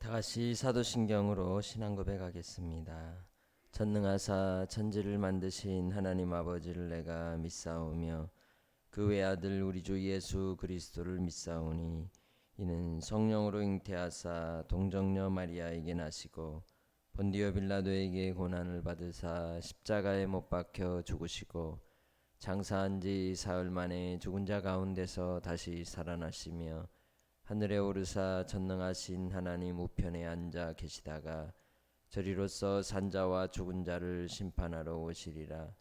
다같이 사도신경으로 신앙 고백하겠습니다. 전능하사 천지를 만드신 하나님 아버지를 내가 믿사오며 그 외아들 우리 주 예수 그리스도를 믿사오니 이는 성령으로 잉태하사 동정녀 마리아에게 나시고 본디오 빌라도에게 고난을 받으사 십자가에 못 박혀 죽으시고 장사한 지 사흘 만에 죽은 자 가운데서 다시 살아나시며 하늘에 오르사 전능하신 하나님 우편에 앉아 계시다가 저리로서 산자와 죽은 자를 심판하러 오시리라.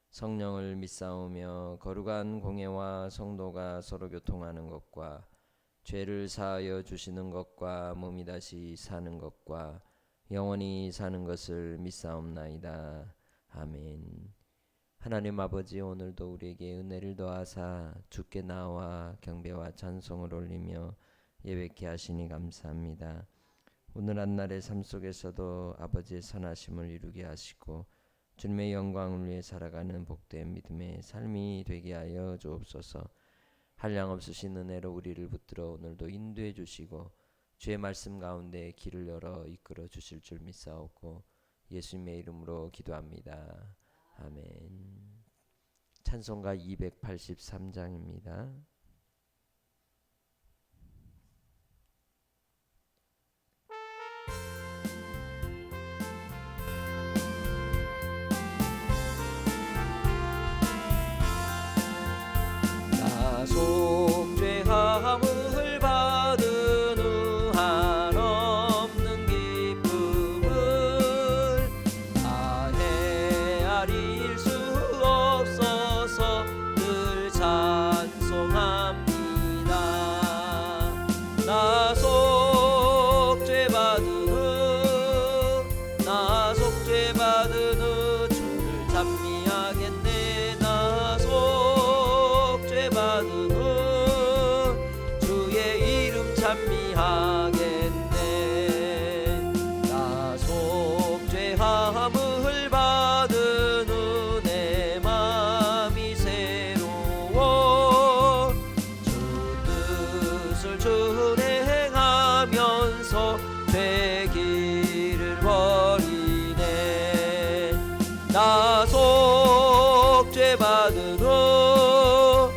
성령을 믿사오며 거룩한 공예와 성도가 서로 교통하는 것과 죄를 사하여 주시는 것과 몸이 다시 사는 것과 영원히 사는 것을 믿사옵나이다. 아멘. 하나님 아버지, 오늘도 우리에게 은혜를 더하사 주께 나와 경배와 찬송을 올리며 예배케 하시니 감사합니다. 오늘 한날의 삶 속에서도 아버지의 선하심을 이루게 하시고 주님의 영광을 위해 살아가는 복된 믿음의 삶이 되게 하여 주옵소서. 한량없으신 은혜로 우리를 붙들어 오늘도 인도해 주시고 주의 말씀 가운데 길을 열어 이끌어 주실 줄 믿사옵고 예수님의 이름으로 기도합니다. 아멘. 찬송가 283장입니다. 속죄함을 받은 후 한없는 기쁨을 다 헤아릴 수 없어서 늘 찬송합니다. 나 속죄받은 후 주를 찬미하겠네. 나 속죄받은 후 주의 이름 찬미하겠네. 나 속죄함을 받은 후 내 맘이 새로워 주 뜻을 준행하면서 죄 길을 버리네. 나 속죄받은 후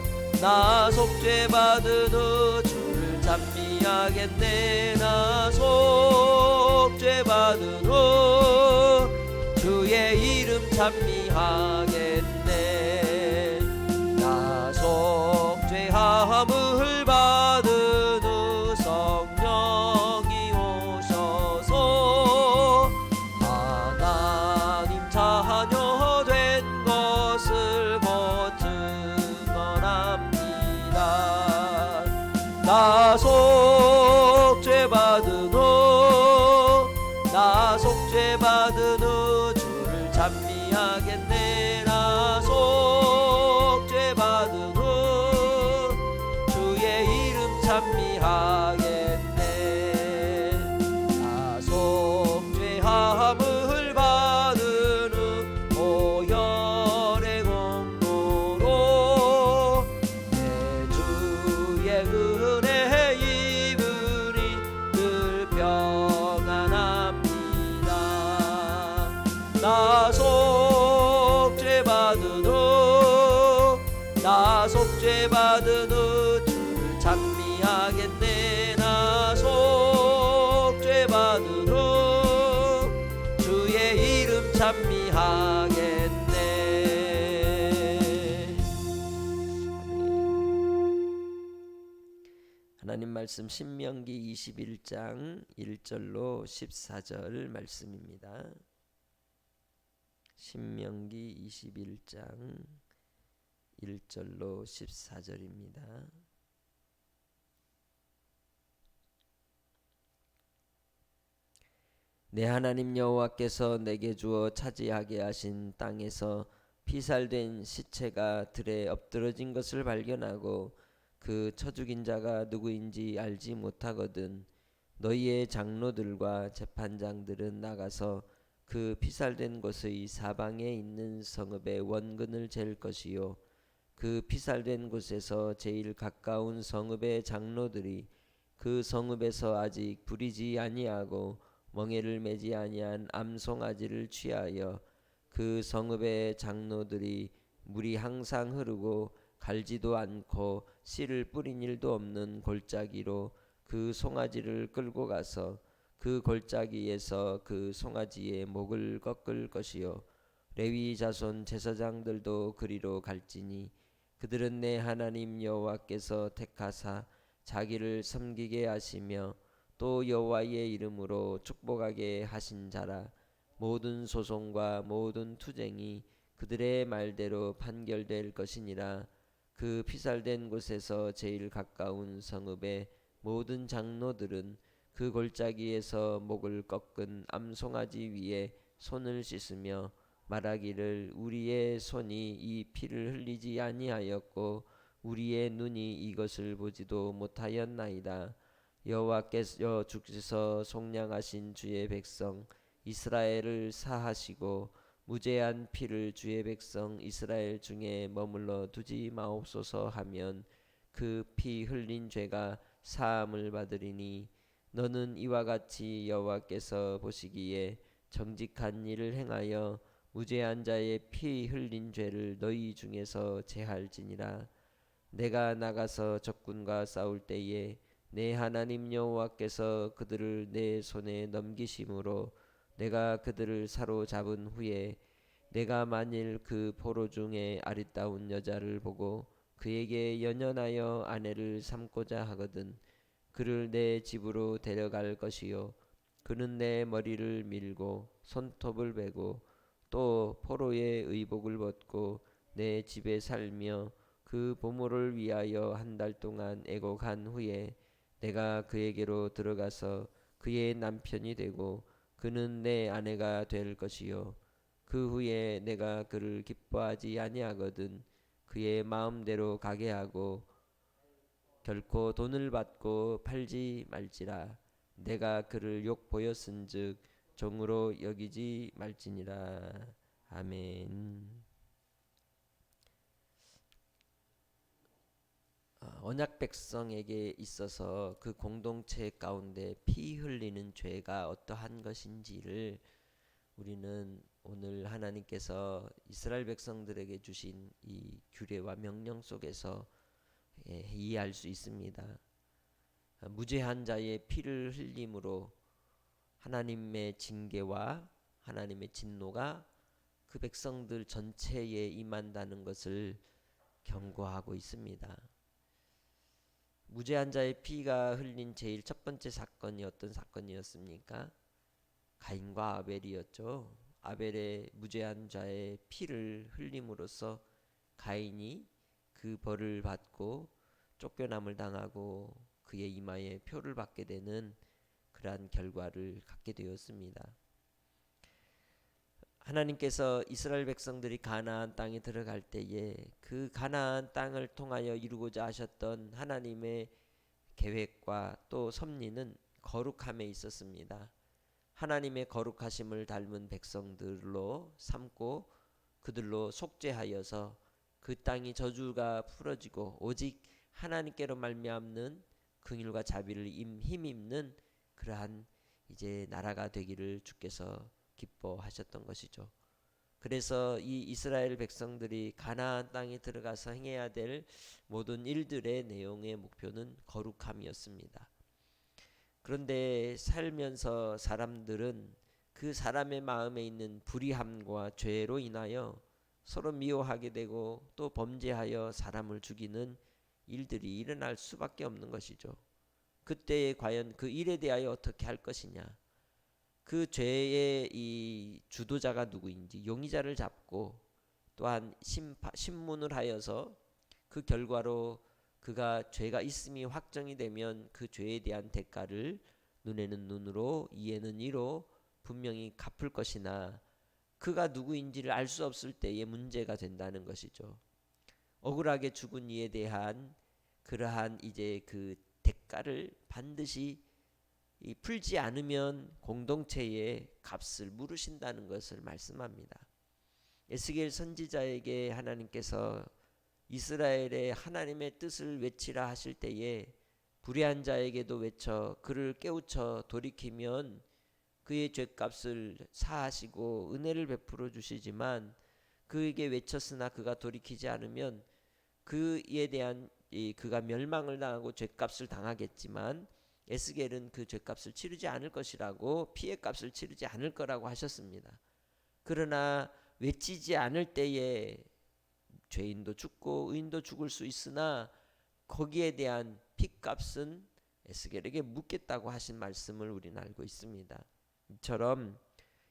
주를 찬미하겠네. 나 속죄받은 후 주의 이름 찬미하겠네. 나 속죄함을 받은 후 성령이 오셔서 하나님 자녀 된 것을 곧 증언합니다. 나 속죄받은 후 주를 찬미하겠네. 나 속죄받은 후 주의 이름 찬미하겠네. 나 속죄함을 받은 후 오열의 공로로 내 주의 은혜 입으니 늘 평안합니다. 나 속죄받은 후 주를 찬미하겠네. 나 속죄받은 후 주의 이름 찬미하겠네. 하나님 말씀 신명기 21장 1절로 14절 말씀입니다. 신명기 21장 1절로 14절입니다. 내 하나님 여호와께서 내게 주어 차지하게 하신 땅에서 피살된 시체가 들에 엎드러진 것을 발견하고 그 쳐죽인 자가 누구인지 알지 못하거든 너희의 장로들과 재판장들은 나가서 그 피살된 곳의 사방에 있는 성읍의 원근을 잴 것이요 그 피살된 곳에서 제일 가까운 성읍의 장로들이 그 성읍에서 아직 부리지 아니하고 멍에를 매지 아니한 암송아지를 취하여 그 성읍의 장로들이 물이 항상 흐르고 갈지도 않고 씨를 뿌린 일도 없는 골짜기로 그 송아지를 끌고 가서 그 골짜기에서 그 송아지의 목을 꺾을 것이요 레위 자손 제사장들도 그리로 갈지니 그들은 내 하나님 여호와께서 택하사 자기를 섬기게 하시며 또 여호와의 이름으로 축복하게 하신 자라. 모든 소송과 모든 투쟁이 그들의 말대로 판결될 것이니라. 그 피살된 곳에서 제일 가까운 성읍의 모든 장로들은 그 골짜기에서 목을 꺾은 암송아지 위에 손을 씻으며 말하기를 우리의 손이 이 피를 흘리지 아니하였고 우리의 눈이 이것을 보지도 못하였나이다. 여호와께서 주께서 속량하신 주의 백성 이스라엘을 사하시고 무죄한 피를 주의 백성 이스라엘 중에 머물러 두지 마옵소서 하면 그 피 흘린 죄가 사함을 받으리니 너는 이와 같이 여호와께서 보시기에 정직한 일을 행하여 무죄한 자의 피 흘린 죄를 너희 중에서 제할지니라. 내가 나가서 적군과 싸울 때에 내 하나님 여호와께서 그들을 내 손에 넘기심으로 내가 그들을 사로잡은 후에 내가 만일 그 포로 중에 아리따운 여자를 보고 그에게 연연하여 아내를 삼고자 하거든 그를 내 집으로 데려갈 것이요 그는 내 머리를 밀고 손톱을 베고 또 포로의 의복을 벗고 내 집에 살며 그 보물을 위하여 한 달 동안 애곡한 후에 내가 그에게로 들어가서 그의 남편이 되고 그는 내 아내가 될 것이요 그 후에 내가 그를 기뻐하지 아니하거든 그의 마음대로 가게 하고 결코 돈을 받고 팔지 말지라. 내가 그를 욕 보였은즉 종으로 여기지 말지니라. 아멘. 언약 백성에게 있어서 그 공동체 가운데 피 흘리는 죄가 어떠한 것인지를 우리는 오늘 하나님께서 이스라엘 백성들에게 주신 이 규례와 명령 속에서 이해할 수 있습니다. 무죄한 자의 피를 흘림으로 하나님의 징계와 하나님의 진노가 그 백성들 전체에 임한다는 것을 경고하고 있습니다. 무죄한 자의 피가 흘린 제일 첫 번째 사건이 어떤 사건이었습니까? 가인과 아벨이었죠. 아벨의 무죄한 자의 피를 흘림으로써 가인이 그 벌을 받고 쫓겨남을 당하고 그의 이마에 표를 받게 되는 그러한 결과를 갖게 되었습니다. 하나님께서 이스라엘 백성들이 가나안 땅에 들어갈 때에 그 가나안 땅을 통하여 이루고자 하셨던 하나님의 계획과 또 섭리는 거룩함에 있었습니다. 하나님의 거룩하심을 닮은 백성들로 삼고 그들로 속죄하여서 그 땅이 저주가 풀어지고 오직 하나님께로 말미암는 긍휼과 자비를 힘입는 그러한 이제 나라가 되기를 주께서 기뻐하셨던 것이죠. 그래서 이 이스라엘 백성들이 가나안 땅에 들어가서 행해야 될 모든 일들의 내용의 목표는 거룩함이었습니다. 그런데 살면서 사람들은 그 사람의 마음에 있는 불의함과 죄로 인하여 서로 미워하게 되고 또 범죄하여 사람을 죽이는 일들이 일어날 수밖에 없는 것이죠. 그때에 과연 그 일에 대하여 어떻게 할 것이냐, 그 죄의 이 주도자가 누구인지 용의자를 잡고 또한 신문을 하여서 그 결과로 그가 죄가 있음이 확정이 되면 그 죄에 대한 대가를 눈에는 눈으로 이에는 이로 분명히 갚을 것이나 그가 누구인지를 알 수 없을 때에 문제가 된다는 것이죠. 억울하게 죽은 이에 대한 그러한 이제 그 대가를 반드시 풀지 않으면 공동체의 값을 물으신다는 것을 말씀합니다. 에스겔 선지자에게 하나님께서 이스라엘의 하나님의 뜻을 외치라 하실 때에 불의한 자에게도 외쳐 그를 깨우쳐 돌이키면 그의 죄값을 사하시고 은혜를 베풀어 주시지만, 그에게 외쳤으나 그가 돌이키지 않으면 그에 대한 그가 멸망을 당하고 죄값을 당하겠지만, 에스겔은 그 죄값을 치르지 않을 것이라고, 피해값을 치르지 않을 거라고 하셨습니다. 그러나 외치지 않을 때에 죄인도 죽고 의인도 죽을 수 있으나 거기에 대한 피값은 에스겔에게 묻겠다고 하신 말씀을 우리는 알고 있습니다. 이처럼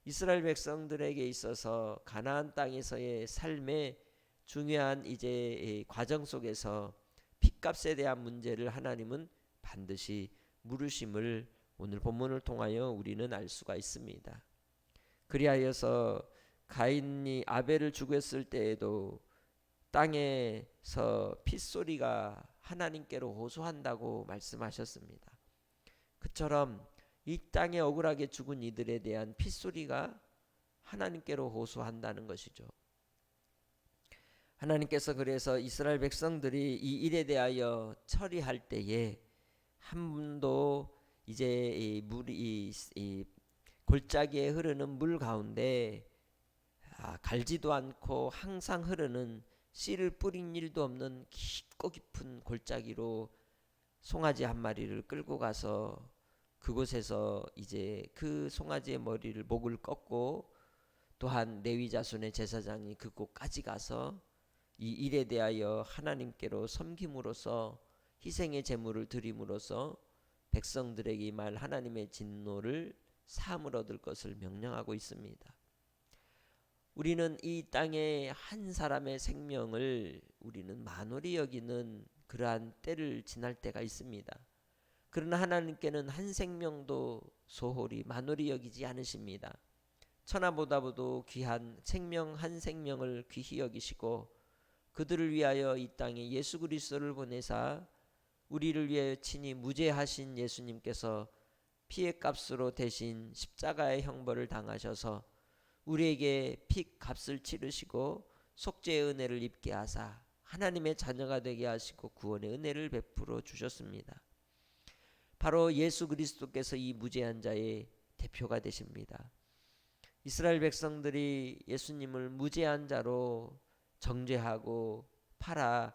이스라엘 백성들에게 있어서 가나안 땅에서의 삶의 중요한 이제 과정 속에서 피값에 대한 문제를 하나님은 반드시 물으심을 오늘 본문을 통하여 우리는 알 수가 있습니다. 그리하여서 가인이 아벨을 죽였을 때에도 땅에서 핏소리가 하나님께로 호소한다고 말씀하셨습니다. 그처럼 이 땅에 억울하게 죽은 이들에 대한 핏소리가 하나님께로 호소한다는 것이죠. 하나님께서 그래서 이스라엘 백성들이 이 일에 대하여 처리할 때에 한 분도 이제 이 물이 이 골짜기에 흐르는 물 가운데 갈지도 않고 항상 흐르는 씨를 뿌린 일도 없는 깊고 깊은 골짜기로 송아지 한 마리를 끌고 가서 그곳에서 이제 그 송아지의 머리를 목을 꺾고, 또한 레위 자손의 제사장이 그곳까지 가서 이 일에 대하여 하나님께로 섬김으로써 희생의 제물을 드림으로써 백성들에게 임할 하나님의 진노를 사함을 얻을 것을 명령하고 있습니다. 우리는 이 땅의 한 사람의 생명을 우리는 만홀히 여기는 그러한 때를 지날 때가 있습니다. 그러나 하나님께는 한 생명도 소홀히 만홀히 여기지 않으십니다. 천하보다도 귀한 생명 한 생명을 귀히 여기시고 그들을 위하여 이 땅에 예수 그리스도를 보내사 우리를 위해 친히 무죄하신 예수님께서 피해값으로 대신 십자가의 형벌을 당하셔서 우리에게 피값을 치르시고 속죄의 은혜를 입게 하사 하나님의 자녀가 되게 하시고 구원의 은혜를 베풀어 주셨습니다. 바로 예수 그리스도께서 이 무죄한 자의 대표가 되십니다. 이스라엘 백성들이 예수님을 무죄한 자로 정죄하고 팔아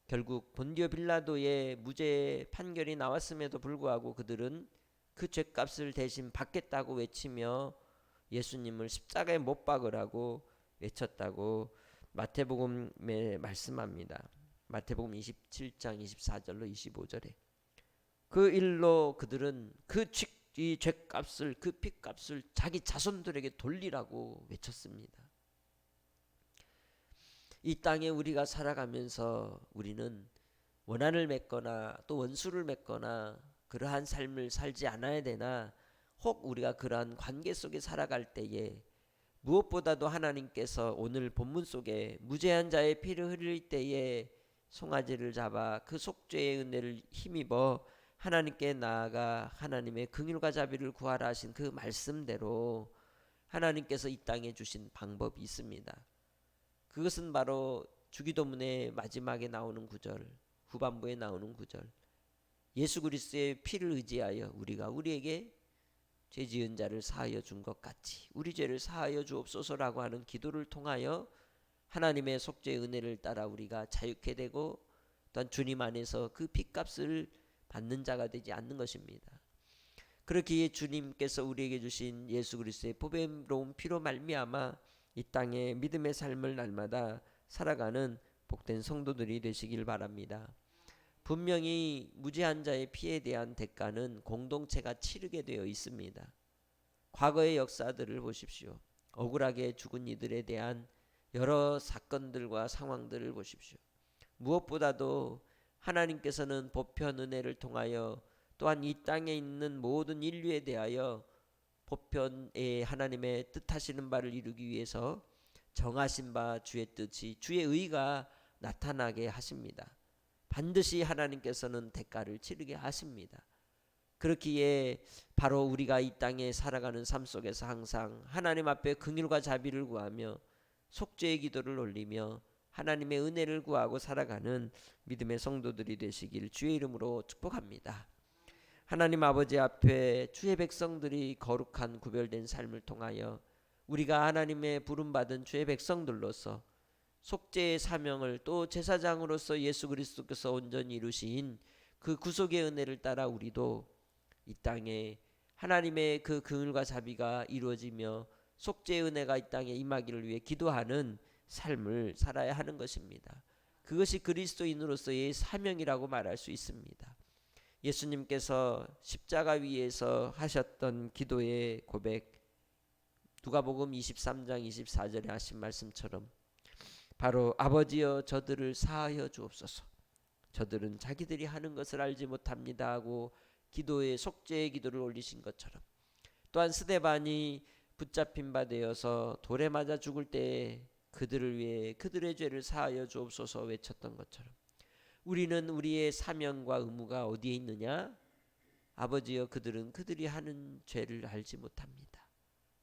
결국 본디오 빌라도의 무죄 판결이 나왔음에도 불구하고 그들은 그 죄값을 대신 받겠다고 외치며 예수님을 십자가에 못 박으라고 외쳤다고 마태복음에 말씀합니다. 마태복음 27장 24절로 25절에 그 일로 그들은 이 죄값을, 그 피값을 자기 자손들에게 돌리라고 외쳤습니다. 이 땅에 우리가 살아가면서 우리는 원한을 맺거나 또 원수를 맺거나 그러한 삶을 살지 않아야 되나, 혹 우리가 그러한 관계 속에 살아갈 때에 무엇보다도 하나님께서 오늘 본문 속에 무죄한 자의 피를 흘릴 때에 송아지를 잡아 그 속죄의 은혜를 힘입어 하나님께 나아가 하나님의 긍휼과 자비를 구하라 하신 그 말씀대로 하나님께서 이 땅에 주신 방법이 있습니다. 그것은 바로 주기도문의 마지막에 나오는 구절, 후반부에 나오는 구절, 예수 그리스도의 피를 의지하여 우리가 우리에게 죄 지은 자를 사하여 준 것 같이 우리 죄를 사하여 주옵소서라고 하는 기도를 통하여 하나님의 속죄의 은혜를 따라 우리가 자유케 되고, 또한 주님 안에서 그 피값을 받는 자가 되지 않는 것입니다. 그렇기에 주님께서 우리에게 주신 예수 그리스도의 보배로운 피로 말미암아 이 땅에 믿음의 삶을 날마다 살아가는 복된 성도들이 되시길 바랍니다. 분명히 무죄한 자의 피에 대한 대가는 공동체가 치르게 되어 있습니다. 과거의 역사들을 보십시오. 억울하게 죽은 이들에 대한 여러 사건들과 상황들을 보십시오. 무엇보다도 하나님께서는 보편 은혜를 통하여 또한 이 땅에 있는 모든 인류에 대하여 보편의 하나님의 뜻하시는 바를 이루기 위해서 정하신 바 주의 뜻이, 주의 의가 나타나게 하십니다. 반드시 하나님께서는 대가를 치르게 하십니다. 그렇기에 바로 우리가 이 땅에 살아가는 삶 속에서 항상 하나님 앞에 긍휼과 자비를 구하며 속죄의 기도를 올리며 하나님의 은혜를 구하고 살아가는 믿음의 성도들이 되시길 주의 이름으로 축복합니다. 하나님 아버지 앞에 주의 백성들이 거룩한 구별된 삶을 통하여 우리가 하나님의 부름받은 주의 백성들로서 속죄의 사명을 또 제사장으로서 예수 그리스도께서 온전히 이루신 그 구속의 은혜를 따라 우리도 이 땅에 하나님의 그 긍휼과 자비가 이루어지며 속죄의 은혜가 이 땅에 임하기를 위해 기도하는 삶을 살아야 하는 것입니다. 그것이 그리스도인으로서의 사명이라고 말할 수 있습니다. 예수님께서 십자가 위에서 하셨던 기도의 고백, 누가복음 23장 24절에 하신 말씀처럼 바로 아버지여 저들을 사하여 주옵소서, 저들은 자기들이 하는 것을 알지 못합니다 하고 기도의 속죄의 기도를 올리신 것처럼, 또한 스데반이 붙잡힌 바 되어서 돌에 맞아 죽을 때 그들을 위해 그들의 죄를 사하여 주옵소서 외쳤던 것처럼 우리는 우리의 사명과 의무가 어디에 있느냐? 아버지여 그들은 그들이 하는 죄를 알지 못합니다.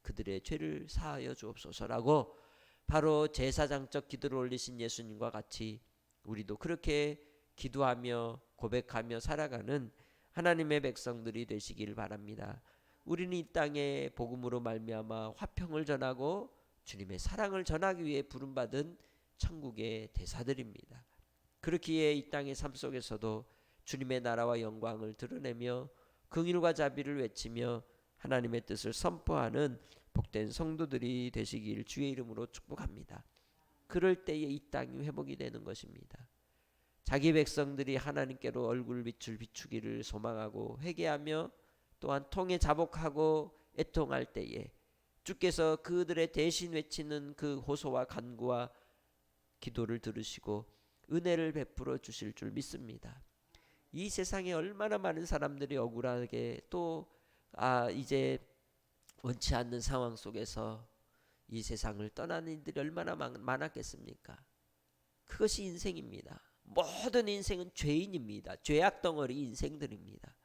그들의 죄를 사하여 주옵소서라고 바로 제사장적 기도를 올리신 예수님과 같이 우리도 그렇게 기도하며 고백하며 살아가는 하나님의 백성들이 되시길 바랍니다. 우리는 이 땅에 복음으로 말미암아 화평을 전하고 주님의 사랑을 전하기 위해 부름받은 천국의 대사들입니다. 그렇기에 이 땅의 삶 속에서도 주님의 나라와 영광을 드러내며 긍휼과 자비를 외치며 하나님의 뜻을 선포하는 복된 성도들이 되시길 주의 이름으로 축복합니다. 그럴 때에 이 땅이 회복이 되는 것입니다. 자기 백성들이 하나님께로 얼굴 빛을 비추기를 소망하고 회개하며 또한 통에 자복하고 애통할 때에 주께서 그들의 대신 외치는 그 호소와 간구와 기도를 들으시고 은혜를 베풀어 주실 줄 믿습니다. 이 세상에 얼마나 많은 사람들이 억울하게 또 이제 원치 않는 상황 속에서 이 세상을 떠나는 이들이 얼마나 많았겠습니까? 그것이 인생입니다. 모든 인생은 죄인입니다. 죄악 덩어리 인생들입니다.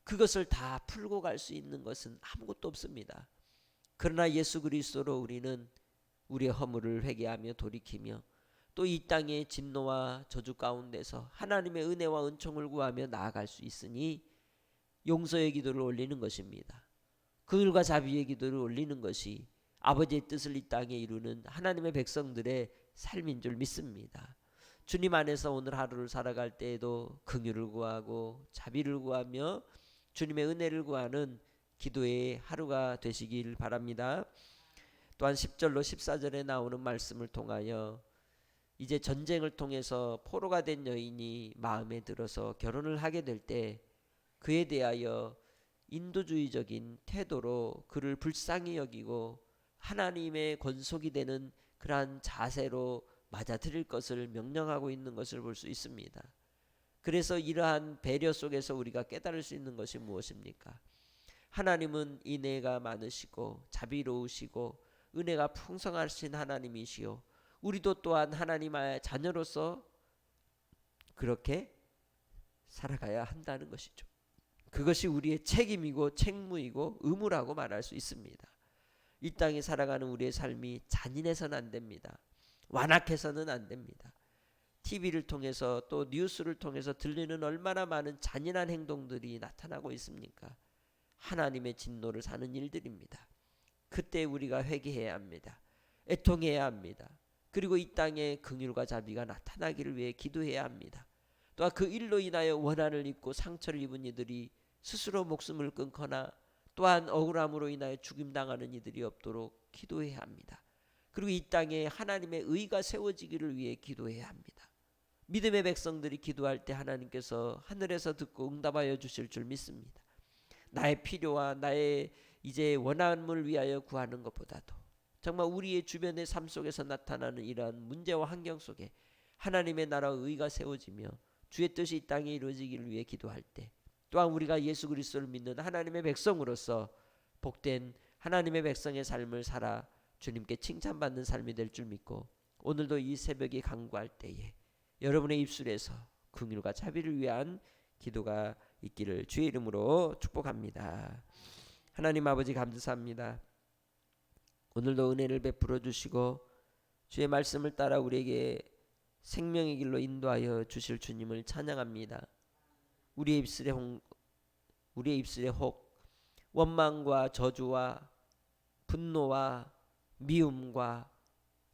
그것을 다 풀고 갈 수 있는 것은 아무것도 없습니다. 그러나 예수 그리스도로 우리는 우리의 허물을 회개하며 돌이키며 또 이 땅의 진노와 저주 가운데서 하나님의 은혜와 은총을 구하며 나아갈 수 있으니 용서의 기도를 올리는 것입니다. 긍휼과 자비의 기도를 올리는 것이 아버지의 뜻을 이 땅에 이루는 하나님의 백성들의 삶인 줄 믿습니다. 주님 안에서 오늘 하루를 살아갈 때에도 긍휼을 구하고 자비를 구하며 주님의 은혜를 구하는 기도의 하루가 되시길 바랍니다. 또한 10절로 14절에 나오는 말씀을 통하여 이제 전쟁을 통해서 포로가 된 여인이 마음에 들어서 결혼을 하게 될 때 그에 대하여 인도주의적인 태도로 그를 불쌍히 여기고 하나님의 권속이 되는 그러한 자세로 맞아들일 것을 명령하고 있는 것을 볼 수 있습니다. 그래서 이러한 배려 속에서 우리가 깨달을 수 있는 것이 무엇입니까? 하나님은 인애가 많으시고 자비로우시고 은혜가 풍성하신 하나님이시요 우리도 또한 하나님의 자녀로서 그렇게 살아가야 한다는 것이죠. 그것이 우리의 책임이고 책무이고 의무라고 말할 수 있습니다. 이 땅에 살아가는 우리의 삶이 잔인해서는 안 됩니다. 완악해서는 안 됩니다. TV를 통해서 또 뉴스를 통해서 들리는 얼마나 많은 잔인한 행동들이 나타나고 있습니까? 하나님의 진노를 사는 일들입니다. 그때 우리가 회개해야 합니다. 애통해야 합니다. 그리고 이 땅에 긍휼과 자비가 나타나기를 위해 기도해야 합니다. 또한 그 일로 인하여 원한을 입고 상처를 입은 이들이 스스로 목숨을 끊거나 또한 억울함으로 인하여 죽임당하는 이들이 없도록 기도해야 합니다. 그리고 이 땅에 하나님의 의가 세워지기를 위해 기도해야 합니다. 믿음의 백성들이 기도할 때 하나님께서 하늘에서 듣고 응답하여 주실 줄 믿습니다. 나의 필요와 나의 이제 원함을 위하여 구하는 것보다도 정말 우리의 주변의 삶 속에서 나타나는 이러한 문제와 환경 속에 하나님의 나라의 의가 세워지며 주의 뜻이 이 땅에 이루어지기를 위해 기도할 때 또한 우리가 예수 그리스도를 믿는 하나님의 백성으로서 복된 하나님의 백성의 삶을 살아 주님께 칭찬받는 삶이 될 줄 믿고 오늘도 이 새벽에 간구할 때에 여러분의 입술에서 긍휼과 자비를 위한 기도가 있기를 주의 이름으로 축복합니다. 하나님 아버지 감사합니다. 오늘도 은혜를 베풀어 주시고 주의 말씀을 따라 우리에게 생명의 길로 인도하여 주실 주님을 찬양합니다. 우리의 입술에 혹 원망과 저주와 분노와 미움과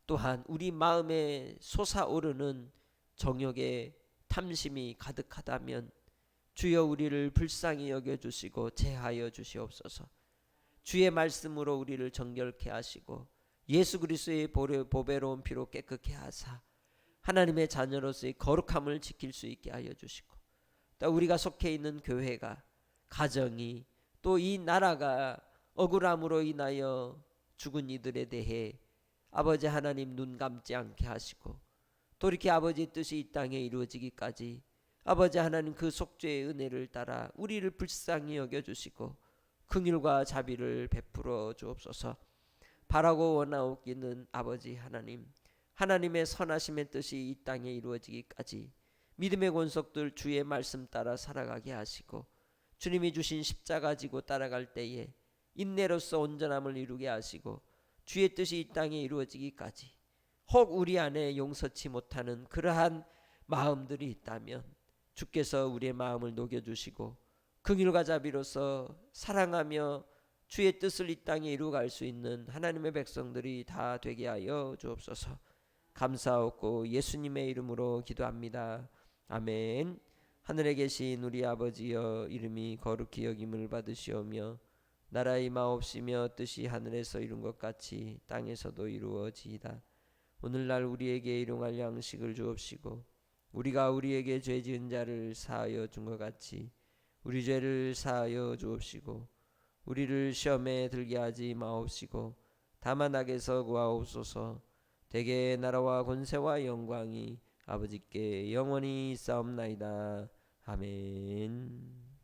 또한 우리 마음에 솟아오르는 정욕의 탐심이 가득하다면 주여 우리를 불쌍히 여겨주시고 제하여 주시옵소서. 주의 말씀으로 우리를 정결케 하시고 예수 그리스도의 보배로운 피로 깨끗게 하사 하나님의 자녀로서의 거룩함을 지킬 수 있게 하여 주시고, 또 우리가 속해 있는 교회가, 가정이, 또 이 나라가 억울함으로 인하여 죽은 이들에 대해 아버지 하나님 눈 감지 않게 하시고, 또 이렇게 아버지의 뜻이 이 땅에 이루어지기까지 아버지 하나님 그 속죄의 은혜를 따라 우리를 불쌍히 여겨주시고 긍휼과 자비를 베풀어 주옵소서. 바라고 원하옵기는 아버지 하나님, 하나님의 선하심의 뜻이 이 땅에 이루어지기까지 믿음의 권속들 주의 말씀 따라 살아가게 하시고, 주님이 주신 십자가 지고 따라갈 때에 인내로서 온전함을 이루게 하시고, 주의 뜻이 이 땅에 이루어지기까지 혹 우리 안에 용서치 못하는 그러한 마음들이 있다면 주께서 우리의 마음을 녹여주시고 긍휼과 자비로서 사랑하며 주의 뜻을 이 땅에 이루어갈 수 있는 하나님의 백성들이 다 되게 하여 주옵소서. 감사하고 예수님의 이름으로 기도합니다. 아멘. 하늘에 계신 우리 아버지여, 이름이 거룩히 여김을 받으시오며 나라의 마옵시며 뜻이 하늘에서 이룬 것 같이 땅에서도 이루어지이다. 오늘날 우리에게 일용할 양식을 주옵시고 우리가 우리에게 죄 지은 자를 사하여 준 것 같이 우리 죄를 사하여 주옵시고 우리를 시험에 들게 하지 마옵시고 다만 악에서 구하옵소서. 대개 나라와 권세와 영광이 아버지께 영원히 있사옵나이다. 아멘.